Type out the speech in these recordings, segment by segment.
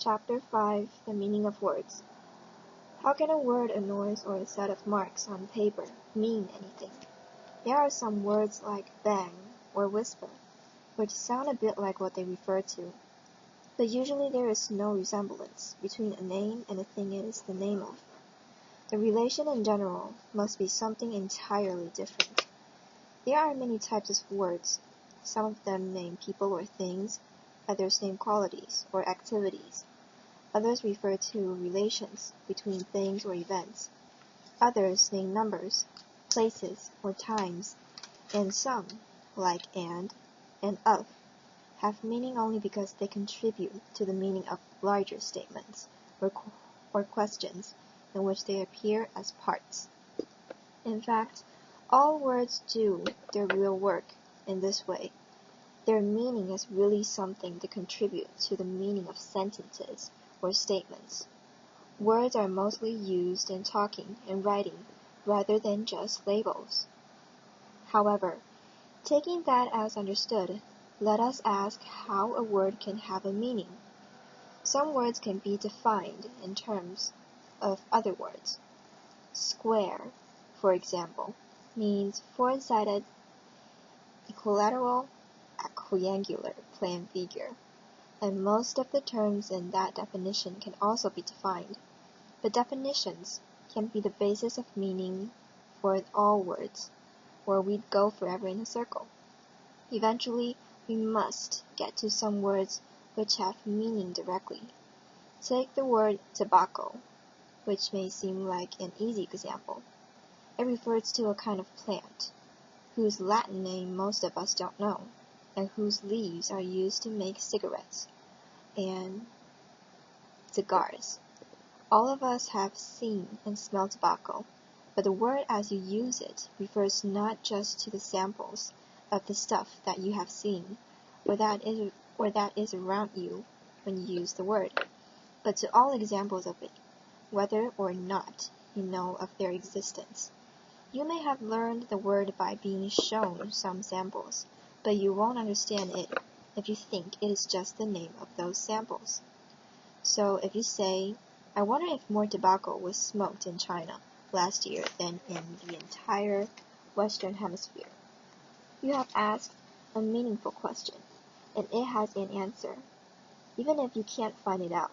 Chapter 5 The Meaning of Words. How can a word, a noise, or a set of marks on paper mean anything? There are some words like bang or whisper, which sound a bit like what they refer to, but usually there is no resemblance between a name and a thing it is the name of. The relation in general must be something entirely different. There are many types of words. Some of them name people or things, others name qualities or activities. Others refer to relations between things or events. Others name numbers, places, or times, and some, like and of, have meaning only because they contribute to the meaning of larger statements or questions in which they appear as parts. In fact, all words do their real work in this way. Their meaning is really something to contribute to the meaning of sentences or statements. Words are mostly used in talking and writing rather than just labels. However, taking that as understood, let us ask how a word can have a meaning. Some words can be defined in terms of other words. Square, for example, means four-sided, equilateral, triangular plane figure, and most of the terms in that definition can also be defined. But definitions can be the basis of meaning for all words, or we'd go forever in a circle. Eventually, we must get to some words which have meaning directly. Take the word tobacco, which may seem like an easy example. It refers to a kind of plant, whose Latin name most of us don't know, and whose leaves are used to make cigarettes and cigars. All of us have seen and smelled tobacco, but the word as you use it refers not just to the samples of the stuff that you have seen or that is around you when you use the word, but to all examples of it, whether or not you know of their existence. You may have learned the word by being shown some samples, but you won't understand it if you think it is just the name of those samples. So if you say, I wonder if more tobacco was smoked in China last year than in the entire Western Hemisphere, you have asked a meaningful question, and it has an answer, even if you can't find it out.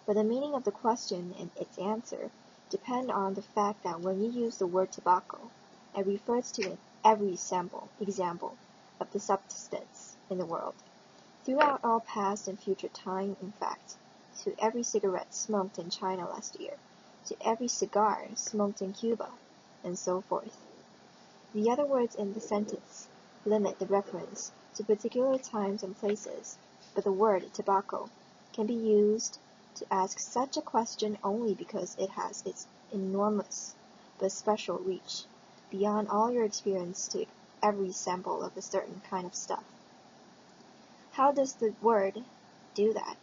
But the meaning of the question and its answer depend on the fact that when you use the word tobacco, it refers to every example of the substance in the world, throughout all past and future time, in fact, to every cigarette smoked in China last year, to every cigar smoked in Cuba, and so forth. The other words in the sentence limit the reference to particular times and places, but the word tobacco can be used to ask such a question only because it has its enormous but special reach, beyond all your experience to every sample of a certain kind of stuff. How does the word do that?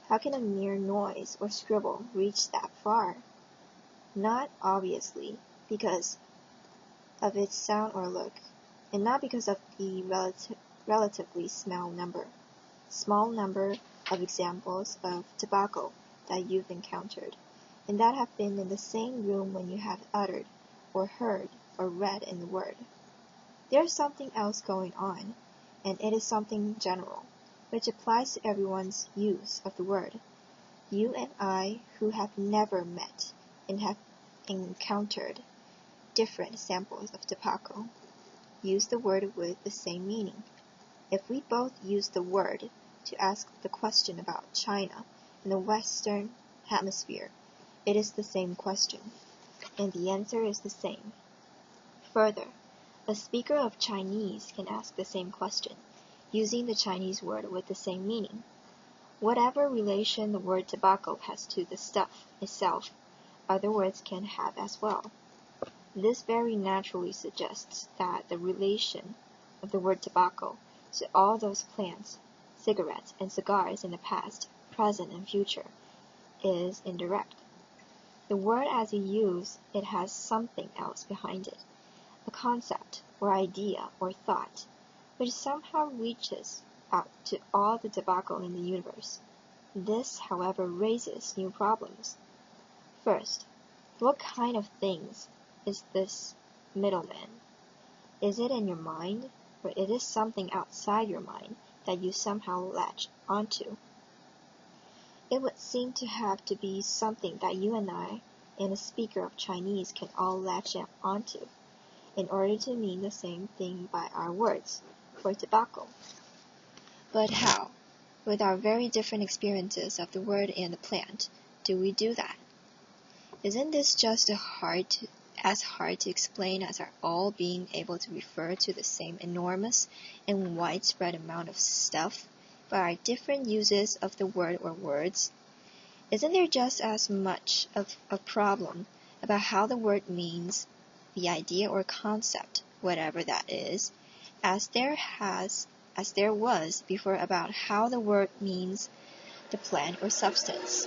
How can a mere noise or scribble reach that far? Not obviously because of its sound or look, and not because of the relatively small number of examples of tobacco that you've encountered, and that have been in the same room when you have uttered, or heard, or read in the word. There's something else going on, and it is something general, which applies to everyone's use of the word. You and I, who have never met and have encountered different samples of tobacco, use the word with the same meaning. If we both use the word to ask the question about China in the Western Hemisphere, it is the same question, and the answer is the same. Further, a speaker of Chinese can ask the same question, using the Chinese word with the same meaning. Whatever relation the word tobacco has to the stuff itself, other words can have as well. This very naturally suggests that the relation of the word tobacco to all those plants, cigarettes, and cigars in the past, present, and future is indirect. The word as you use it has something else behind it, a concept or idea or thought, which somehow reaches out to all the tobacco in the universe. This, however, raises new problems. First, what kind of things is this middleman? Is it in your mind, or is it something outside your mind that you somehow latch onto? It would seem to have to be something that you and I and a speaker of Chinese can all latch onto in order to mean the same thing by our words, for tobacco. But how, with our very different experiences of the word and the plant, do we do that? Isn't this just as hard to explain as our all being able to refer to the same enormous and widespread amount of stuff by our different uses of the word or words? Isn't there just as much of a problem about how the word means the idea or concept, whatever that is, as there was before about how the word means the plant or substance?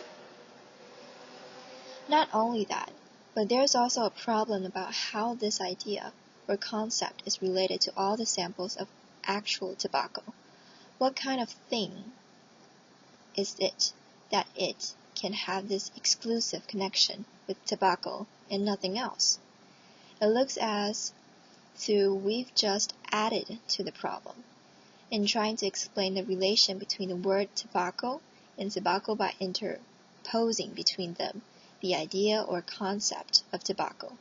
Not only that, but there's also a problem about how this idea or concept is related to all the samples of actual tobacco. What kind of thing is it that it can have this exclusive connection with tobacco and nothing else? It looks as though we've just added to the problem in trying to explain the relation between the word tobacco and tobacco by interposing between them the idea or concept of tobacco.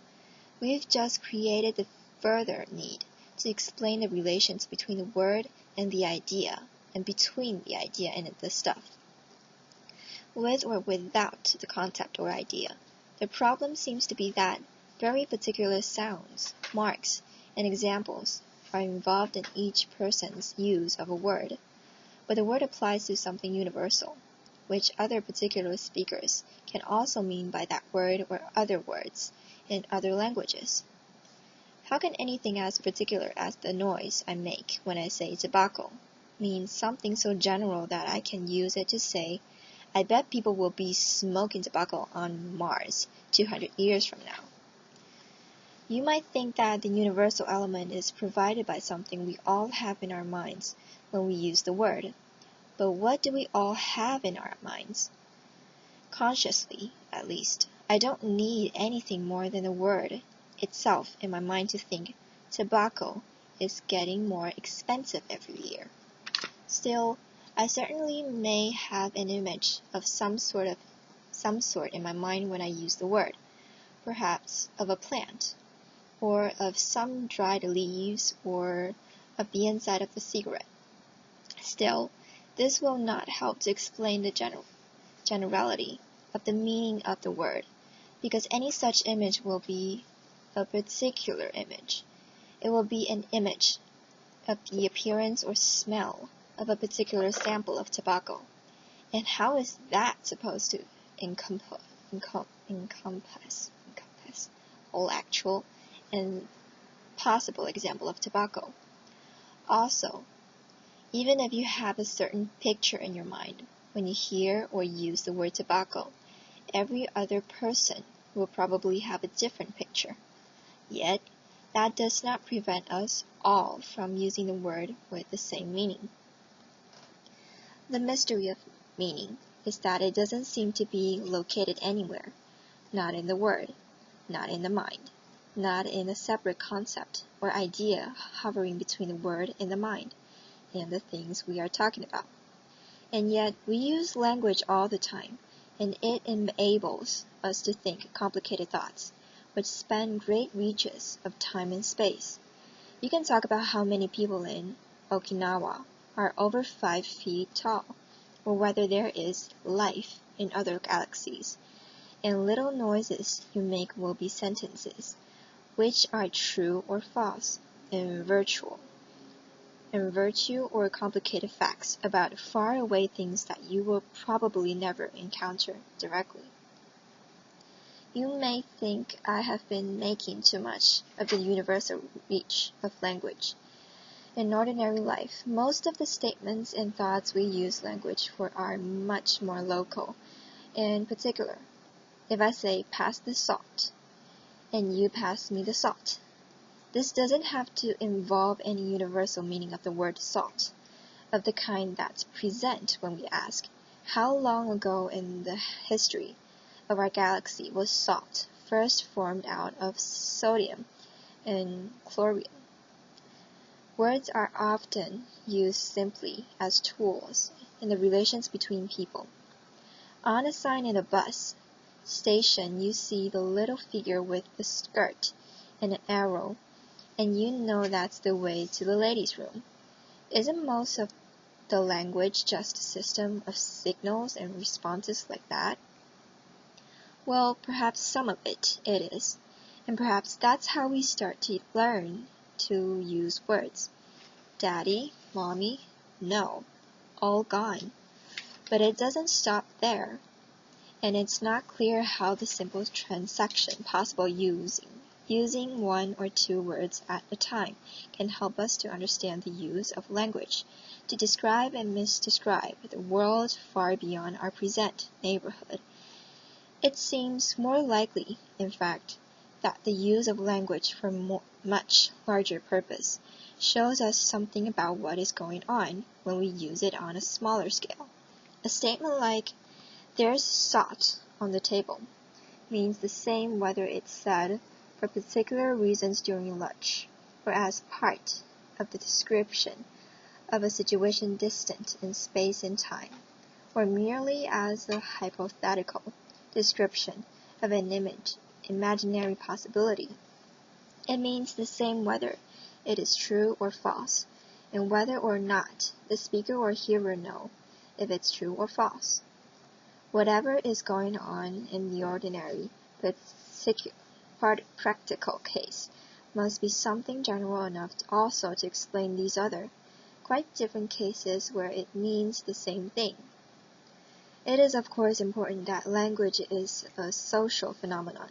We've just created the further need to explain the relations between the word and the idea, and between the idea and the stuff. With or without the concept or idea, the problem seems to be that very particular sounds, marks, and examples are involved in each person's use of a word, but the word applies to something universal, which other particular speakers can also mean by that word or other words in other languages. How can anything as particular as the noise I make when I say tobacco mean something so general that I can use it to say, I bet people will be smoking tobacco on Mars 200 years from now? You might think that the universal element is provided by something we all have in our minds when we use the word. But what do we all have in our minds? Consciously, at least, I don't need anything more than the word itself in my mind to think tobacco is getting more expensive every year. Still, I certainly may have an image of some sort in my mind when I use the word, perhaps of a plant, or of some dried leaves, or of the inside of a cigarette. Still, this will not help to explain the generality of the meaning of the word, because any such image will be a particular image. It will be an image of the appearance or smell of a particular sample of tobacco. And how is that supposed to encompass all actual and possible example of tobacco? Also, even if you have a certain picture in your mind when you hear or use the word tobacco, every other person will probably have a different picture. Yet, that does not prevent us all from using the word with the same meaning. The mystery of meaning is that it doesn't seem to be located anywhere, not in the word, not in the mind, not in a separate concept or idea hovering between the word and the mind, and the things we are talking about. And yet, we use language all the time, and it enables us to think complicated thoughts, which span great reaches of time and space. You can talk about how many people in Okinawa are over 5 feet tall, or whether there is life in other galaxies, and little noises you make will be sentences, which are true or false, and virtue or complicated facts about far-away things that you will probably never encounter directly. You may think I have been making too much of the universal reach of language. In ordinary life, most of the statements and thoughts we use language for are much more local and particular. If I say, pass the salt, and you pass me the salt, this doesn't have to involve any universal meaning of the word salt, of the kind that's present when we ask, How long ago in the history of our galaxy was salt first formed out of sodium and chlorine? Words are often used simply as tools in the relations between people. On a sign in a bus station, you see the little figure with the skirt and an arrow, and you know that's the way to the ladies' room. Isn't most of the language just a system of signals and responses like that? Well, perhaps some of it is, and perhaps that's how we start to learn to use words. Daddy, Mommy, no, all gone. But it doesn't stop there, and it's not clear how the simple transaction possible using one or two words at a time can help us to understand the use of language, to describe and misdescribe the world far beyond our present neighborhood. It seems more likely, in fact, that the use of language for much larger purpose shows us something about what is going on when we use it on a smaller scale. A statement like, "There's salt on the table," means the same whether it's said for particular reasons during lunch, or as part of the description of a situation distant in space and time, or merely as a hypothetical description of an imaginary possibility. It means the same whether it is true or false, and whether or not the speaker or hearer know if it's true or false. Whatever is going on in the ordinary but practical case must be something general enough also to explain these other, quite different cases where it means the same thing. It is of course important that language is a social phenomenon.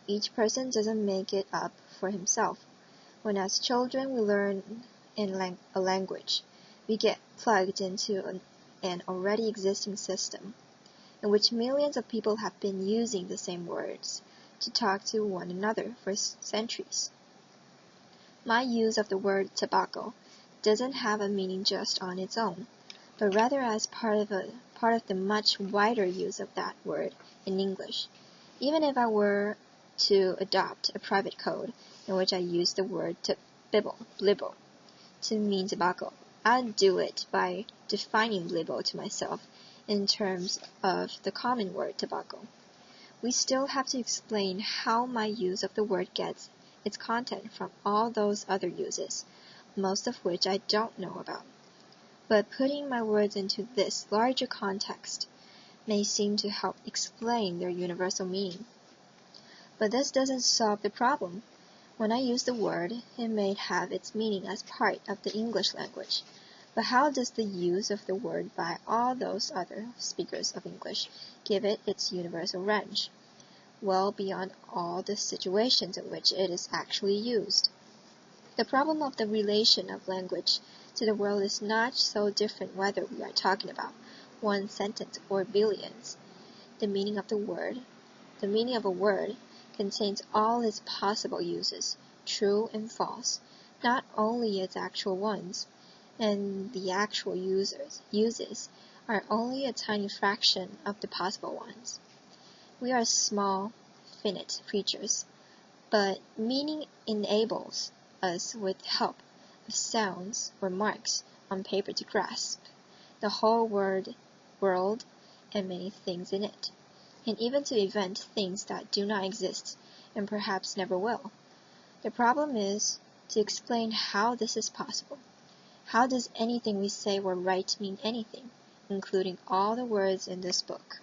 Each person doesn't make it up for himself. When as children we learn a language, we get plugged into an already existing system, in which millions of people have been using the same words to talk to one another for centuries. My use of the word tobacco doesn't have a meaning just on its own, but rather as part of the much wider use of that word in English. Even if I were to adopt a private code in which I use the word blibble to mean tobacco, I'd do it by defining blibble to myself in terms of the common word tobacco. We still have to explain how my use of the word gets its content from all those other uses, most of which I don't know about. But putting my words into this larger context may seem to help explain their universal meaning. But this doesn't solve the problem. When I use the word, it may have its meaning as part of the English language. But how does the use of the word by all those other speakers of English give it its universal range, well beyond all the situations in which it is actually used? The problem of the relation of language to the world is not so different whether we are talking about one sentence or billions. The meaning of a word contains all its possible uses, true and false, not only its actual ones, and the actual uses are only a tiny fraction of the possible ones. We are small, finite creatures, but meaning enables us with help of sounds or marks on paper to grasp the whole world and many things in it, and even to invent things that do not exist and perhaps never will. The problem is to explain how this is possible. How does anything we say or write mean anything, including all the words in this book?